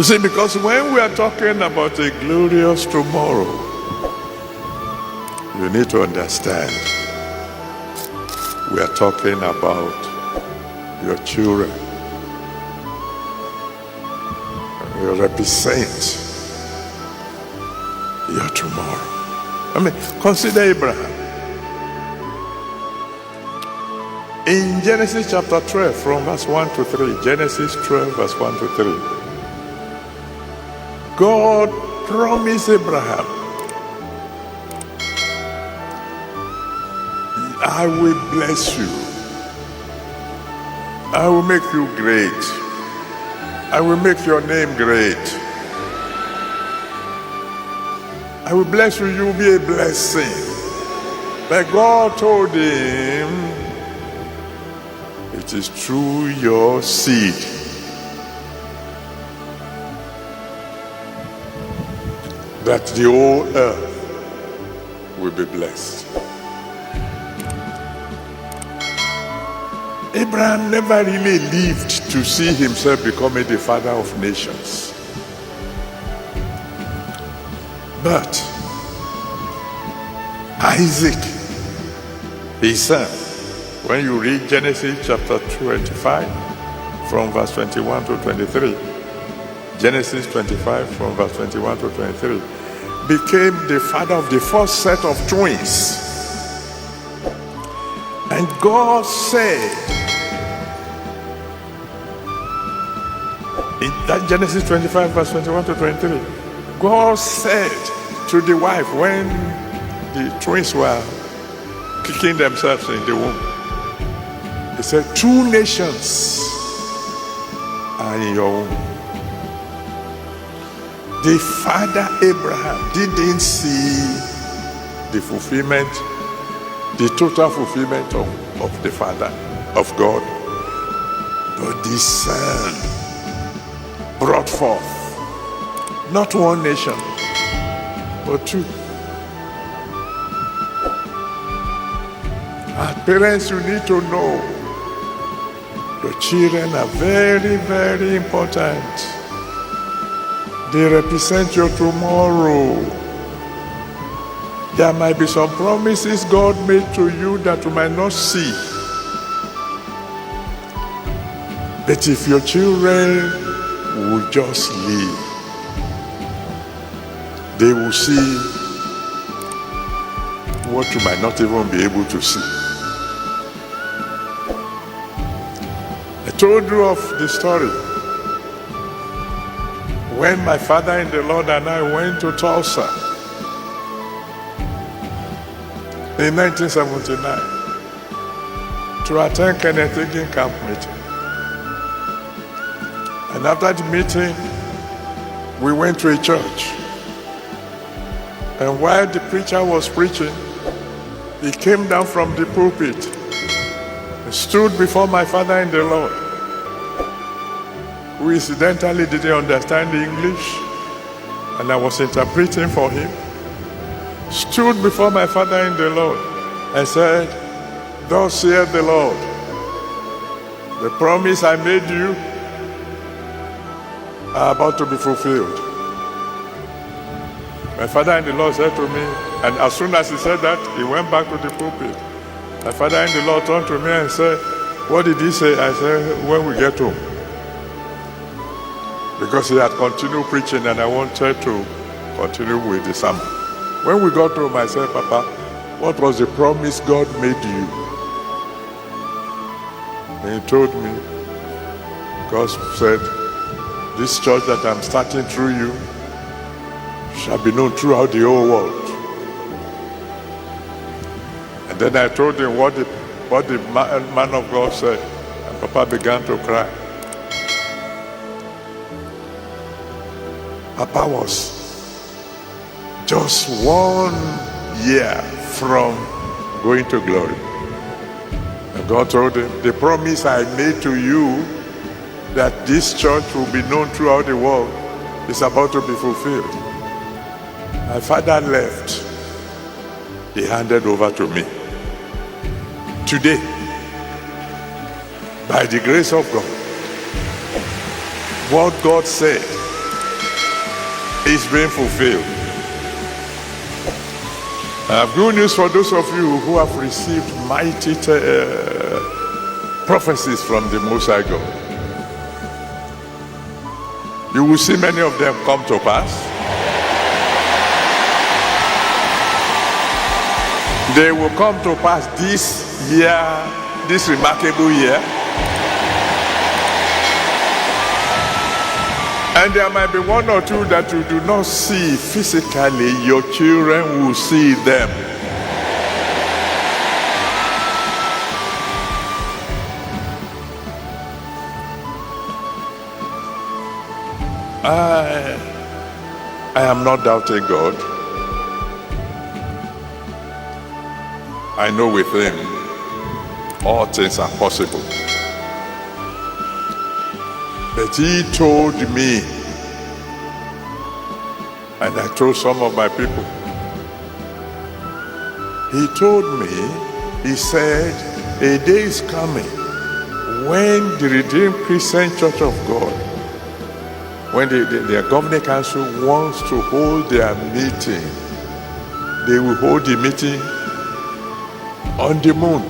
You see, because when we are talking about a glorious tomorrow, you need to understand we are talking about your children. You represent your tomorrow. I mean, consider Abraham. In Genesis chapter 12, from verse 1 to 3, Genesis 12, verse 1 to 3, God promised Abraham, I will bless you. I will make you great. I will make your name great. I will bless you, you will be a blessing. But God told him, it is through your seed that the whole earth will be blessed. Abraham never really lived to see himself becoming the father of nations. But Isaac, his son, when you read Genesis chapter 25, from verse 21 to 23, Genesis 25, from verse 21 to 23, became the father of the first set of twins. And God said, in that Genesis 25, verse 21 to 23, God said to the wife when the twins were kicking themselves in the womb, He said, 2 nations are in your womb. The father Abraham didn't see the fulfillment, the total fulfillment of the Father, of God. But the Son brought forth not 1 nation, but 2. As parents, you need to know your children are very, very important. They represent your tomorrow. There might be some promises God made to you that you might not see. But if your children will just live, they will see what you might not even be able to see. I told you of the story when my father in the Lord and I went to Tulsa in 1979 to attend Kenneth Hagin camp meeting. And after the meeting, we went to a church. And while the preacher was preaching, he came down from the pulpit and stood before my father in the Lord, who incidentally didn't understand the English, and I was interpreting for him. Stood before my father in the Lord and said, thus saith the Lord, the promise I made you are about to be fulfilled. My father in the Lord said to me, and as soon as he said that, he went back to the pulpit. My father in the Lord turned to me and said, what did he say? I said, when we get home. Because he had continued preaching and I wanted to continue with the sermon. When we got home, I said, Papa, what was the promise God made you? And he told me, God said, this church that I'm starting through you shall be known throughout the whole world. And then I told him what the man of God said, and Papa began to cry. Papa was just 1 year from going to glory. And God told him, the promise I made to you that this church will be known throughout the world is about to be fulfilled. My father left. He handed over to me. Today, by the grace of God, what God said is being fulfilled. I have good news for those of you who have received mighty prophecies from the Most High God. You will see many of them come to pass. They will come to pass this year, this remarkable year. And there might be one or two that you do not see physically. Your children will see them. I am not doubting God. I know with Him all things are possible. But He told me, and I told some of my people, He told me, He said, a day is coming when the Redeemed Christian Church of God, when their governing council wants to hold their meeting, they will hold the meeting on the moon.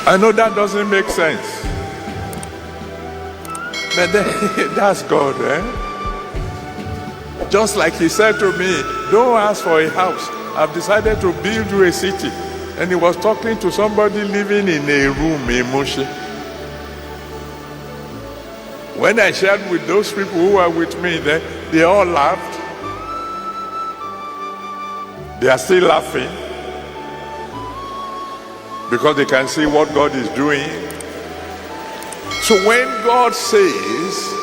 I know that doesn't make sense, but that's God, eh? Just like He said to me, don't ask for a house. I've decided to build you a city. And He was talking to somebody living in a room in Moshe. When I shared with those people who were with me there, they all laughed. They are still laughing because they can see what God is doing. So when God says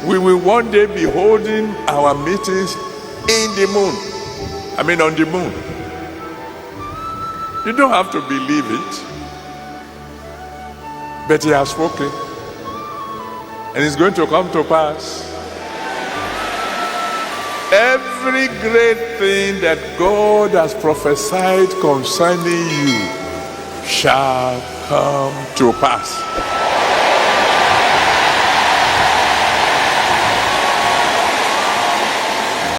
we will one day be holding our meetings in the moon, on the moon, you don't have to believe it, but He has spoken, and it's going to come to pass. Every great thing that God has prophesied concerning you shall come to pass.